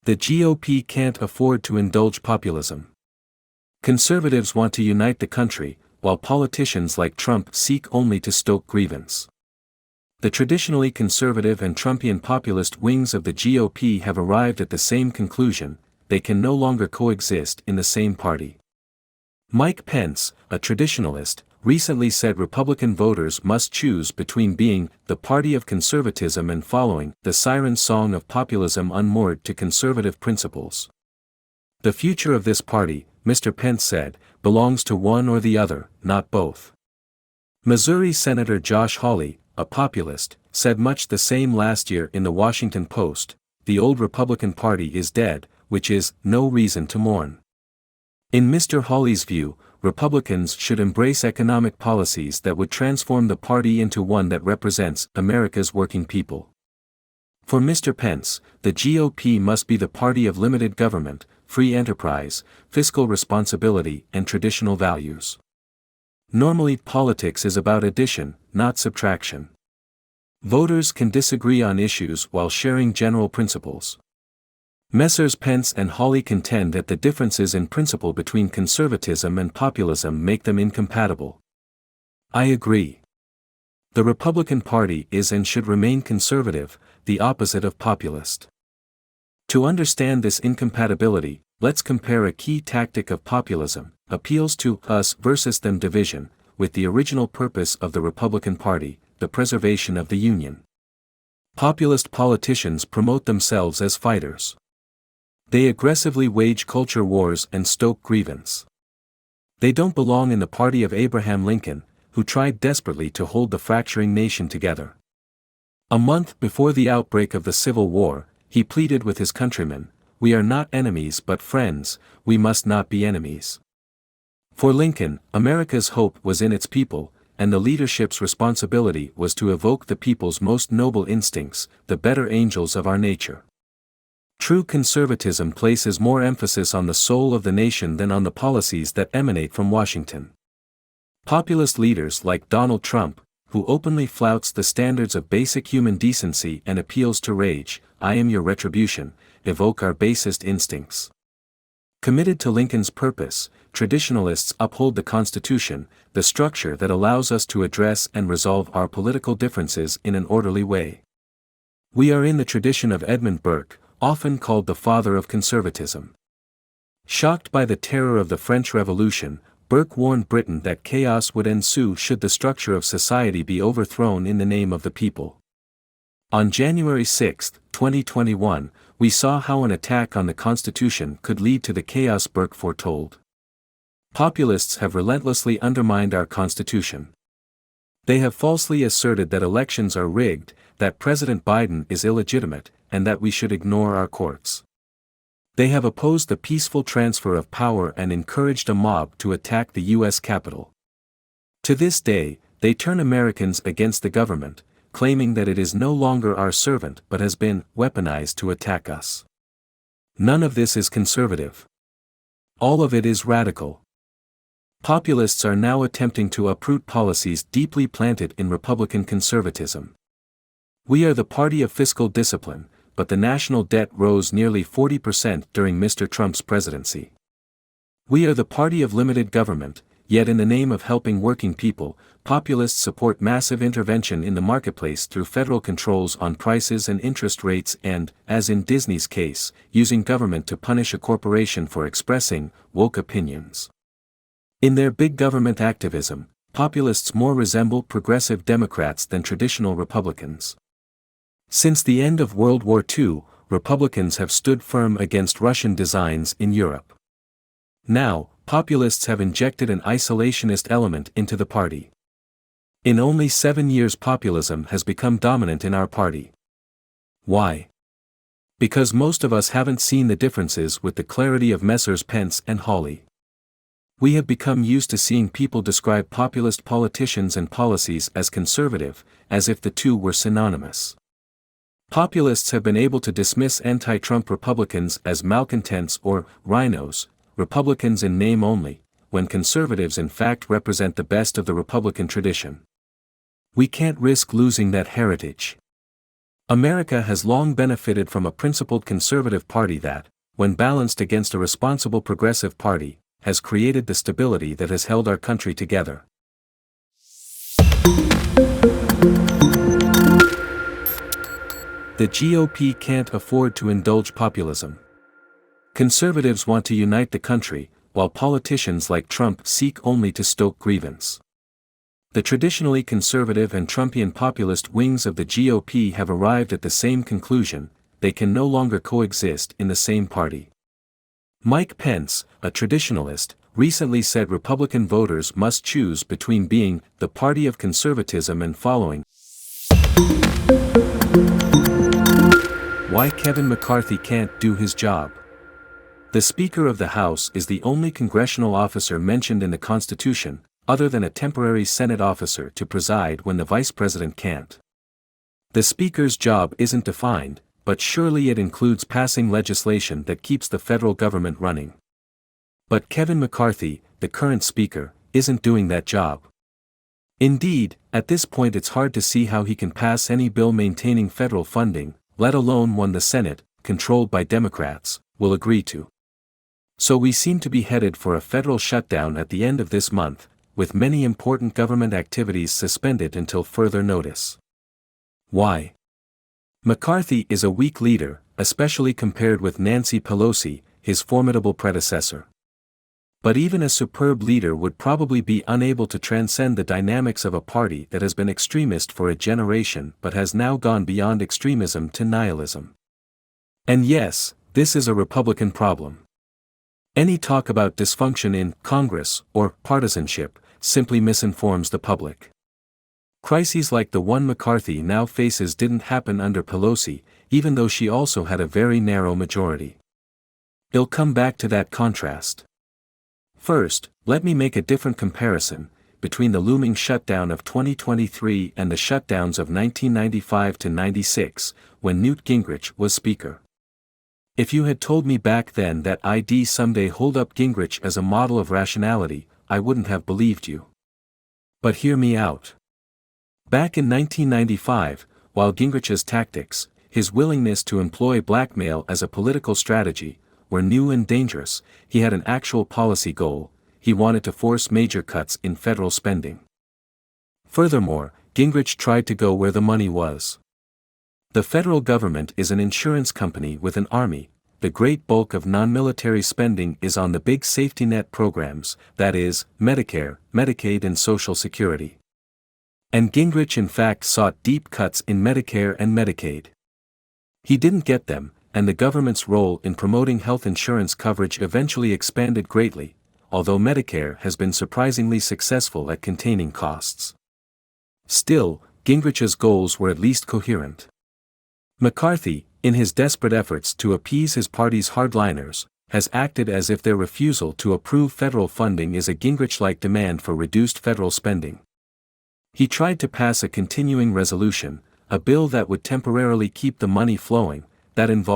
The GOP can't afford to indulge populism. Conservatives want to unite the country, while politicians like Trump seek only to stoke grievance. The traditionally conservative and Trumpian populist wings of the GOP have arrived at the same conclusion: they can no longer coexist in the same party. Mike Pence, a traditionalist, recently said Republican voters must choose between being the party of conservatism and following the siren song of populism unmoored to conservative principles. The future of this party, Mr. Pence said, belongs to one or the other, not both. Missouri Senator Josh Hawley, a populist, said much the same last year in the Washington Post: the old Republican Party is dead, which is no reason to mourn. In Mr. Hawley's view, Republicans should embrace economic policies that would transform the party into one that represents America's working people. For Mr. Pence, the GOP must be the party of limited government, free enterprise, fiscal responsibility, and traditional values. Normally, politics is about addition, not subtraction. Voters can disagree on issues while sharing general principles. Messrs. Pence and Hawley contend that the differences in principle between conservatism and populism make them incompatible. I agree. The Republican Party is and should remain conservative, the opposite of populist. To understand this incompatibility, let's compare a key tactic of populism, appeals to us versus them division, with the original purpose of the Republican Party, the preservation of the Union. Populist politicians promote themselves as fighters. They aggressively wage culture wars and stoke grievance. They don't belong in the party of Abraham Lincoln, who tried desperately to hold the fracturing nation together. A month before the outbreak of the Civil War, he pleaded with his countrymen: "We are not enemies but friends, we must not be enemies." For Lincoln, America's hope was in its people, and the leadership's responsibility was to evoke the people's most noble instincts, the better angels of our nature. True conservatism places more emphasis on the soul of the nation than on the policies that emanate from Washington. Populist leaders like Donald Trump, who openly flouts the standards of basic human decency and appeals to rage, "I am your retribution," evoke our basest instincts. Committed to Lincoln's purpose, traditionalists uphold the Constitution, the structure that allows us to address and resolve our political differences in an orderly way. We are in the tradition of Edmund Burke, often called the father of conservatism. Shocked by the terror of the French Revolution, Burke warned Britain that chaos would ensue should the structure of society be overthrown in the name of the people. On January 6, 2021, we saw how an attack on the Constitution could lead to the chaos Burke foretold. Populists have relentlessly undermined our Constitution. They have falsely asserted that elections are rigged, that President Biden is illegitimate, and that we should ignore our courts. They have opposed the peaceful transfer of power and encouraged a mob to attack the U.S. Capitol. To this day, they turn Americans against the government, claiming that it is no longer our servant but has been weaponized to attack us. None of this is conservative. All of it is radical. Populists are now attempting to uproot policies deeply planted in Republican conservatism. We are the party of fiscal discipline, but the national debt rose nearly 40% during Mr. Trump's presidency. We are the party of limited government, yet in the name of helping working people, populists support massive intervention in the marketplace through federal controls on prices and interest rates and, as in Disney's case, using government to punish a corporation for expressing woke opinions. In their big government activism, populists more resemble progressive Democrats than traditional Republicans. Since the end of World War II, Republicans have stood firm against Russian designs in Europe. Now, populists have injected an isolationist element into the party. In only 7 years, populism has become dominant in our party. Why? Because most of us haven't seen the differences with the clarity of Messrs. Pence and Hawley. We have become used to seeing people describe populist politicians and policies as conservative, as if the two were synonymous. Populists have been able to dismiss anti-Trump Republicans as malcontents or rhinos, Republicans in name only, when conservatives in fact represent the best of the Republican tradition. We can't risk losing that heritage. America has long benefited from a principled conservative party that, when balanced against a responsible progressive party, has created the stability that has held our country together. The GOP can't afford to indulge populism. Conservatives want to unite the country, while politicians like Trump seek only to stoke grievance. The traditionally conservative and Trumpian populist wings of the GOP have arrived at the same conclusion: they can no longer coexist in the same party. Mike Pence, a traditionalist, recently said Republican voters must choose between being the party of conservatism and following. Why Kevin McCarthy can't do his job. The Speaker of the House is the only congressional officer mentioned in the Constitution, other than a temporary Senate officer to preside when the Vice President can't. The Speaker's job isn't defined, but surely it includes passing legislation that keeps the federal government running. But Kevin McCarthy, the current Speaker, isn't doing that job. Indeed, at this point it's hard to see how he can pass any bill maintaining federal funding, let alone one the Senate, controlled by Democrats, will agree to. So we seem to be headed for a federal shutdown at the end of this month, with many important government activities suspended until further notice. Why? McCarthy is a weak leader, especially compared with Nancy Pelosi, his formidable predecessor. But even a superb leader would probably be unable to transcend the dynamics of a party that has been extremist for a generation but has now gone beyond extremism to nihilism. And yes, this is a Republican problem. Any talk about dysfunction in Congress or partisanship simply misinforms the public. Crises like the one McCarthy now faces didn't happen under Pelosi, even though she also had a very narrow majority. I'll come back to that contrast. First, let me make a different comparison between the looming shutdown of 2023 and the shutdowns of 1995 to 96, when Newt Gingrich was Speaker. If you had told me back then that I'd someday hold up Gingrich as a model of rationality, I wouldn't have believed you. But hear me out. Back in 1995, while Gingrich's tactics, his willingness to employ blackmail as a political strategy, were new and dangerous, he had an actual policy goal: he wanted to force major cuts in federal spending. Furthermore, Gingrich tried to go where the money was. The federal government is an insurance company with an army. The great bulk of non-military spending is on the big safety net programs, that is, Medicare, Medicaid and Social Security. And Gingrich in fact sought deep cuts in Medicare and Medicaid. He didn't get them, and the government's role in promoting health insurance coverage eventually expanded greatly, although Medicare has been surprisingly successful at containing costs. Still, Gingrich's goals were at least coherent. McCarthy, in his desperate efforts to appease his party's hardliners, has acted as if their refusal to approve federal funding is a Gingrich-like demand for reduced federal spending. He tried to pass a continuing resolution, a bill that would temporarily keep the money flowing, that involved